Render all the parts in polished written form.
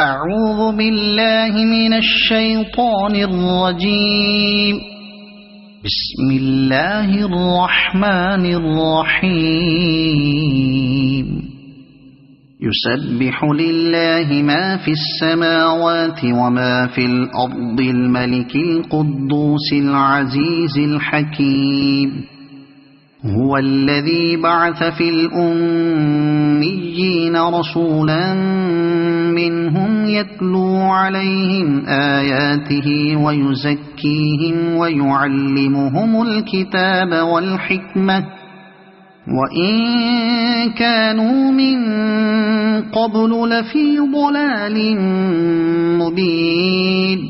أعوذ بالله من الشيطان الرجيم. بسم الله الرحمن الرحيم. يسبح لله ما في السماوات وما في الأرض الملك القدوس العزيز الحكيم. هو الذي بعث في الأميين رسولا منهم يتلو عليهم آياته ويزكيهم ويعلمهم الكتاب والحكمة وإن كانوا من قبل لفي ضلال مبين.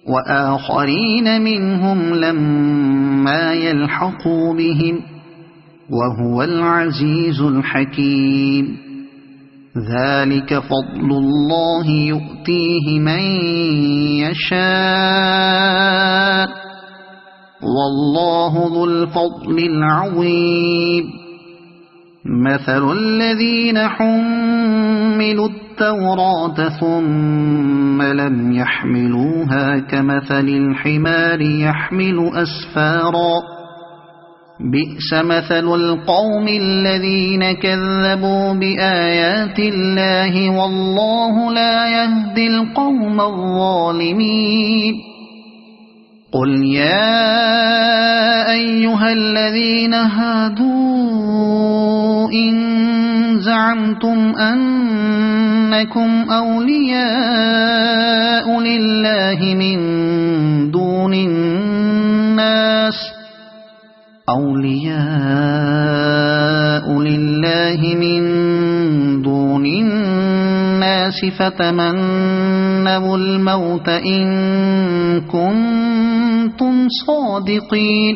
وآخرين منهم لما يلحقوا بهم وهو العزيز الحكيم. ذلك فضل الله يؤتيه من يشاء والله ذو الفضل العظيم. مثل الذين حملوا التوراة ثم لم يحملوها كمثل الحمار يحمل أسفارا. بئس مثل القوم الذين كذبوا بآيات الله والله لا يهدي القوم الظالمين. قل يا أيها الذين هادوا إن زعمتم أنكم أولياء لله من دون الناس فتمنوا الموت إن كنتم صادقين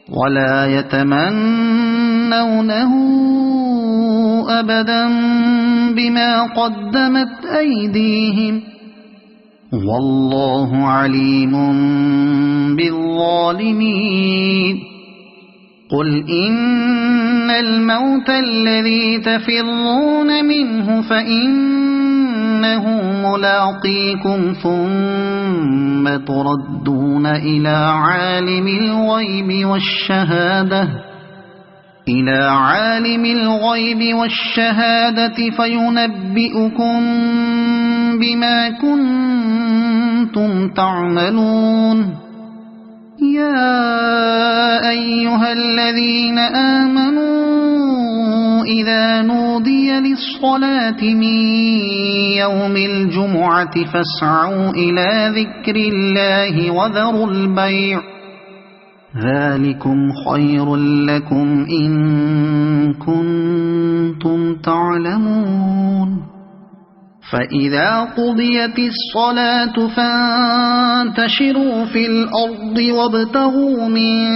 ولا يتمنونه أبدا بما قدمت أيديهم والله عليم بالظالمين. قل إن الموت الذي تفرون منه فإنه ملاقيكم ثم تردون إلى عالم الغيب والشهادة فينبئكم بما كنتم تعملون. يا أيها الذين آمنوا إذا نودي للصلاة من يوم الجمعة فاسعوا إلى ذكر الله وذروا البيع ذلكم خير لكم إن كنتم تعلمون. فإذا قضيت الصلاة فانتشروا في الأرض وابتغوا من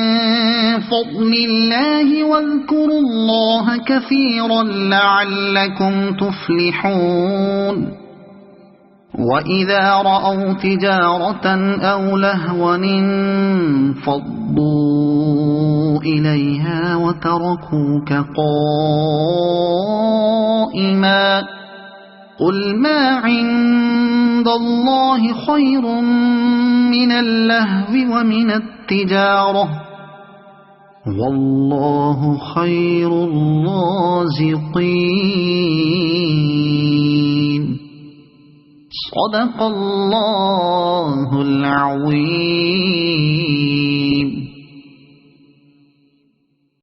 فضل الله واذكروا الله كثيرا لعلكم تفلحون. وإذا رأوا تجارة أو لهوا انفضوا إليها وتركوك قائما. قل ما عند الله خير من اللهو ومن التجارة والله خير الرازقين. صدق الله العظيم.